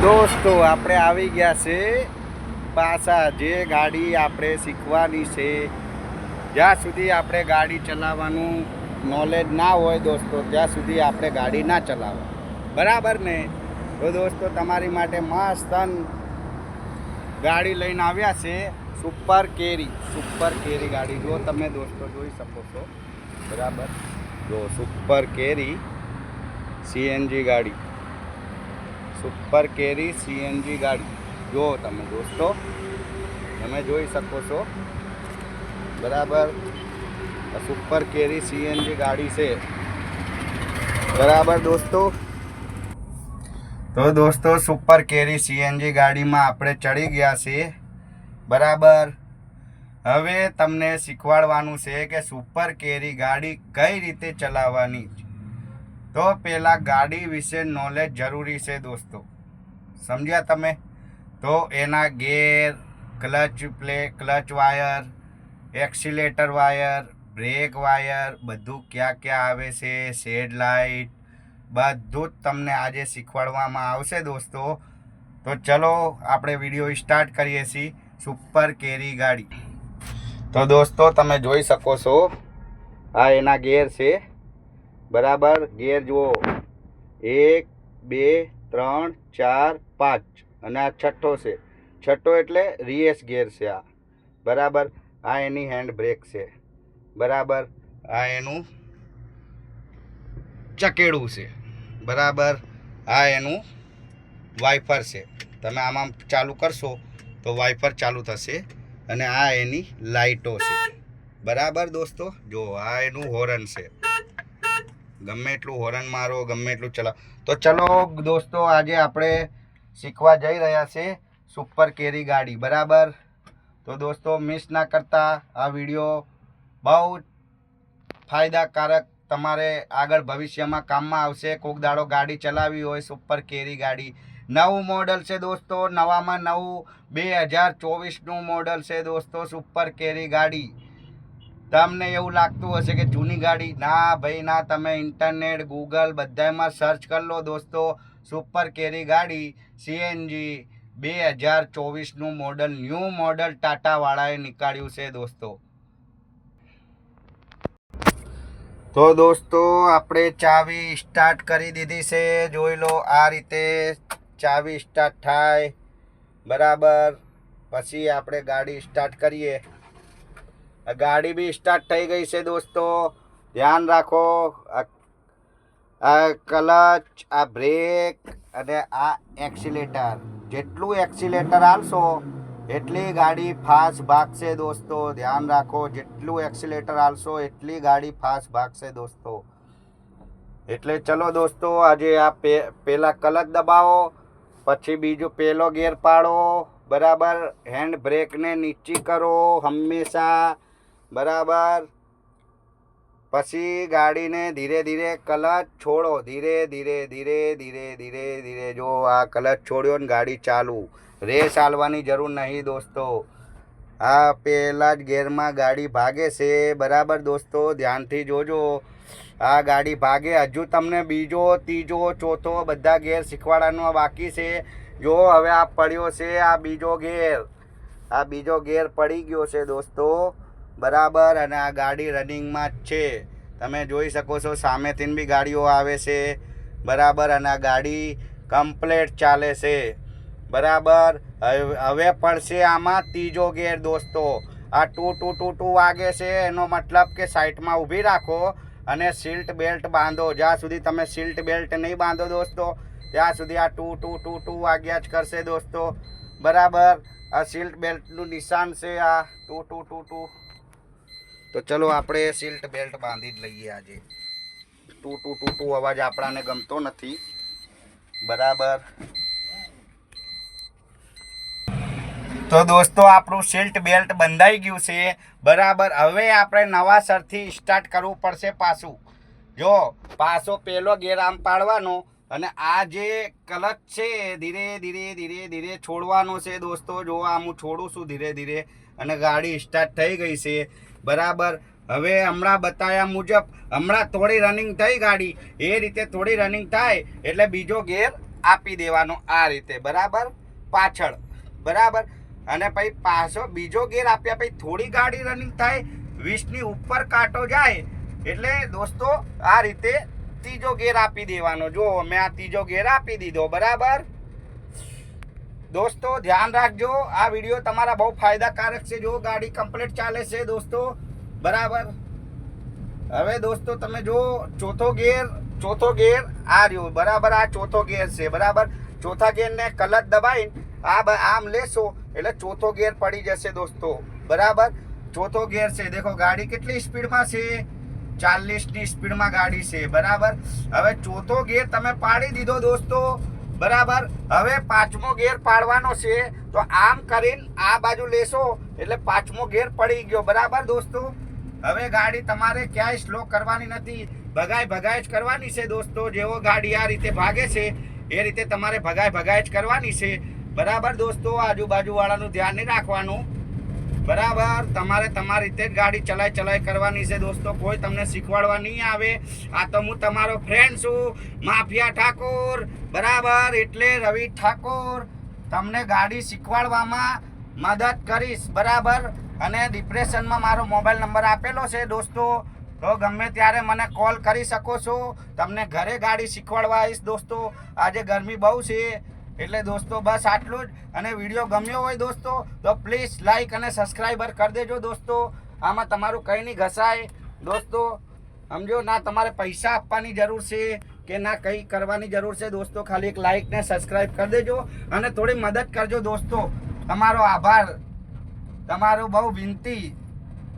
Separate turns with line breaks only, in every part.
દોસ્તો આપણે આવી ગયા છે પાછા જે ગાડી આપણે શીખવાની છે. જ્યાં સુધી આપણે ગાડી ચલાવવાનું નોલેજ ના હોય દોસ્તો ત્યાં સુધી આપણે ગાડી ના ચલાવો, બરાબર ને? તો દોસ્તો તમારી માટે મસ્ત ગાડી લઈને આવ્યા છે. સુપર કેરી ગાડી જો તમે દોસ્તો જોઈ શકો છો, બરાબર? જો સુપર કેરી સીએનજી ગાડી, સુપર કેરી સીએનજી ગાડી જો તમે દોસ્તો, તમે જોઈ શકો છો, બરાબર? સુપર કેરી સીએનજી ગાડી છે, બરાબર દોસ્તો? તો દોસ્તો સુપર કેરી સીએનજી ગાડીમાં આપણે ચડી ગયા છીએ, બરાબર? હવે તમને શીખવાડવાનું છે કે સુપર કેરી ગાડી કઈ રીતે ચલાવવાની. તો પહેલાં ગાડી વિશે નોલેજ જરૂરી છે દોસ્તો, સમજ્યા તમે? તો એના gear, clutch wire, accelerator wire, brake wire બધું ક્યાં ક્યાં આવે છે, શેડ લાઇટ બધું જ તમને આજે શીખવાડવામાં આવશે દોસ્તો. તો ચલો આપણે વિડીયો સ્ટાર્ટ કરીએ છીએ. સુપર કેરી ગાડી તો દોસ્તો તમે જોઈ શકો છો, આ એના ગેર છે, બરાબર? ગેર જુઓ, 1 2 3 4 5 અને આ છઠ્ઠો છે. છઠ્ઠો એટલે રિયસ ગેર છે આ, બરાબર? આ એની હેન્ડ બ્રેક છે, બરાબર? આ એનું ચકેડું છે, બરાબર? આ એનું વાઇપર છે. તમે આમાં ચાલુ કરશો તો વાઇપર ચાલુ થશે. અને આ એની લાઇટો છે, બરાબર દોસ્તો? જો આ એનું હોર્ન છે, ગમે એટલું હોર્ન મારો, ગમે એટલું ચલાવો. તો ચલો દોસ્તો આજે આપણે શીખવા જઈ રહ્યા છે સુપર કેરી ગાડી, બરાબર? તો દોસ્તો મિસ ના કરતા, આ વિડીયો બહુ ફાયદાકારક તમારે આગળ ભવિષ્યમાં કામમાં આવશે. કોક દાડો ગાડી ચલાવી હોય, સુપર કેરી ગાડી નવું મોડલ છે દોસ્તો, નવામાં નવું 2024નું મોડલ છે દોસ્તો સુપર કેરી ગાડી. તમને એવું લાગતું હશે કે જૂની ગાડી, ના ભાઈ ના, તમે ઇન્ટરનેટ ગૂગલ બધામાં સર્ચ કરી લો દોસ્તો. સુપર કેરી ગાડી સીએનજી 2024નું મોડલ, ન્યૂ મોડલ ટાટાવાળાએ નીકાળ્યું છે દોસ્તો. તો દોસ્તો આપણે ચાવી સ્ટાર્ટ કરી દીધી છે, જોઈ લો. આ રીતે ચાવી સ્ટાર્ટ થાય, બરાબર? પછી આપણે ગાડી સ્ટાર્ટ કરીએ. ગાડી બી સ્ટાર્ટ થઈ ગઈ છે દોસ્તો, ધ્યાન રાખો. આ ક્લચ, આ બ્રેક અને આ એક્સિલેટર, જેટલું એક્સિલેટર આલશો એટલી ગાડી ફાસ્ટ ભાગશે દોસ્તો. ધ્યાન રાખો, જેટલું એક્સિલેટર આલશો એટલી ગાડી ફાસ્ટ ભાગશે દોસ્તો. એટલે ચલો દોસ્તો આજે આ પહેલાં ક્લચ દબાવો, પછી બીજું પહેલો ગેર પાડો, બરાબર? હેન્ડ બ્રેકને નીચી કરો હંમેશા, બરાબર? પછી ગાડીને ધીરે ધીરે ક્લચ છોડો, ધીરે ધીરે ધીરે ધીરે ધીરે ધીરે. જો આ ક્લચ છોડ્યો ને ગાડી ચાલુ. રેસ આલવાની જરૂર નહીં દોસ્તો. આ પહેલા જ ગેરમાં ગાડી ભાગે છે, બરાબર દોસ્તો? ધ્યાનથી જોજો, આ ગાડી ભાગે. હજુ તમને બીજો, ત્રીજો, ચોથો બધા ગેર શીખવાડવાનો બાકી છે. જો હવે આ પડ્યો છે, આ બીજો ગેર, આ બીજો ગેર પડી ગયો છે દોસ્તો, બરાબર? અને આ ગાડી રનિંગમાં જ છે, તમે જોઈ શકો છો. સામેથી બી ગાડીઓ આવે છે, બરાબર? અને આ ગાડી કમ્પ્લેટ ચાલે છે, બરાબર? હવે પડશે આમાં ત્રીજો ગેર દોસ્તો. આ ટુ વાગે છે, એનો મતલબ કે સાઈડમાં ઊભી રાખો અને સીટ બેલ્ટ બાંધો. જ્યાં સુધી તમે સીટ બેલ્ટ નહીં બાંધો દોસ્તો ત્યાં સુધી આ ટુ વાગ્યા જ કરશે દોસ્તો, બરાબર? આ સીટ બેલ્ટનું નિશાન છે, આ ટુ. તો ચલો આપણે સીટ બેલ્ટ બાંધી જ લઈએ આજે. ટુ અવાજ આપણાને ગમતો નથી, બરાબર? તો દોસ્તો આપણું સીટ બેલ્ટ બંધાઈ ગયું છે, બરાબર? હવે આપણે નવાસરથી સ્ટાર્ટ કરવું પડશે પાછું. જો પાછો પહેલો ગેર આમ પાડવાનો અને આ જે ક્લચ છે ધીરે ધીરે ધીરે ધીરે છોડવાનો છે દોસ્તો. જો આમ હું છોડું છું ધીરે ધીરે અને ગાડી સ્ટાર્ટ થઈ ગઈ છે, બરાબર? હવે હમણાં બતાવ્યા મુજબ હમણાં થોડી રનિંગ થઈ ગાડી, એ રીતે થોડી રનિંગ થાય એટલે બીજો ગેર આપી દેવાનો આ રીતે, બરાબર, પાછળ, બરાબર. અને પછી પાછો બીજો ગેર આપ્યા પછી થોડી ગાડી રનિંગ થાય, 20ની ઉપર કાંટો જાય એટલે દોસ્તો આ રીતે ત્રીજો ગેર આપી દેવાનો. જો મેં આ ત્રીજો ગેર આપી દીધો, બરાબર. દોસ્તો ધ્યાન રાખજો, આ વિડીયો તમારા બહુ ફાયદાકારક છે. જો ગાડી કમ્પ્લીટ ચાલે છે દોસ્તો, બરાબર. હવે દોસ્તો તમે જો ચોથો ગેર આ રહ્યો, બરાબર. આ ચોથો ગેર છે, બરાબર. ચોથા ગેરને ક્લચ દબાઈને આમ લેશો એટલે ચોથો ગેર પડી જશે દોસ્તો, બરાબર. ચોથો ગેર છે, દેખો ગાડી કેટલી સ્પીડમાં છે, 40ની સ્પીડમાં ગાડી છે, બરાબર. હવે ચોથો ગેર તમે પાડી દીધો દોસ્તો, બરાબર. હવે પાંચમો ગેર પાડવાનો છે, તો આમ કરીને આ બાજુ લેશો એટલે પાંચમો ગેર પડી ગયો, બરાબર દોસ્તો. હવે ગાડી તમારે ક્યાંય સ્લો કરવાની નથી, ભગાય જ કરવાની છે દોસ્તો. જેવો ગાડી આ રીતે ભાગે છે એ રીતે તમારે ભગાય જ કરવાની છે, બરાબર દોસ્તો. આજુબાજુ વાળાનું ધ્યાન નહીં રાખવાનું, બરાબર. તમારે તમારી રીતે જ ગાડી ચલાય કરવાની છે દોસ્તો. કોઈ તમને શીખવાડવા નહીં આવે. આ તો હું તમારો ફ્રેન્ડ છું, માફિયા ઠાકોર, બરાબર. એટલે રવિ ઠાકોર તમને ગાડી શીખવાડવામાં મદદ કરીશ, બરાબર. અને ડિપ્રેશનમાં મારો મોબાઈલ નંબર આપેલો છે દોસ્તો, તો ગમે ત્યારે મને કોલ કરી શકો છો. તમને ઘરે ગાડી શીખવાડવા આવીશ દોસ્તો. આજે ગરમી બહુ છે એટલે દોસ્તો બસ આટલું જ. અને વિડીયો ગમ્યો હોય દોસ્તો તો પ્લીઝ લાઈક અને સબસ્ક્રાઈબર કરી દેજો દોસ્તો. આમાં તમારું કંઈ નહીં ઘસાય દોસ્તો, સમજો. ના તમારે પૈસા આપવાની જરૂર છે કે ના કંઈ કરવાની જરૂર છે દોસ્તો. ખાલી એક લાઈક ને સબસ્ક્રાઈબ કરી દેજો અને થોડી મદદ કરજો દોસ્તો. તમારો આભાર, તમારું બહુ વિનંતી,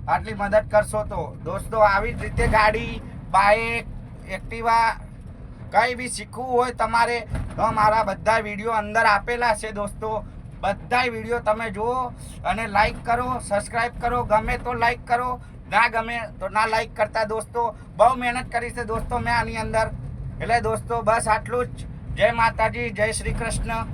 આટલી મદદ કરશો તો દોસ્તો. આવી જ રીતે ગાડી, બાઇક, એક્ટિવા કંઈ બી શીખવું હોય તમારે તો મારા બધા વિડીયો અંદર આપેલા છે દોસ્તો. બધા વિડીયો તમે જુઓ અને લાઈક કરો, સબસ્ક્રાઈબ કરો. ગમે તો લાઈક કરો, ના ગમે તો ના લાઈક કરતા દોસ્તો. બહુ મહેનત કરી છે દોસ્તો મેં આની અંદર. એટલે દોસ્તો બસ આટલું જ. જય માતાજી, જય શ્રી કૃષ્ણ.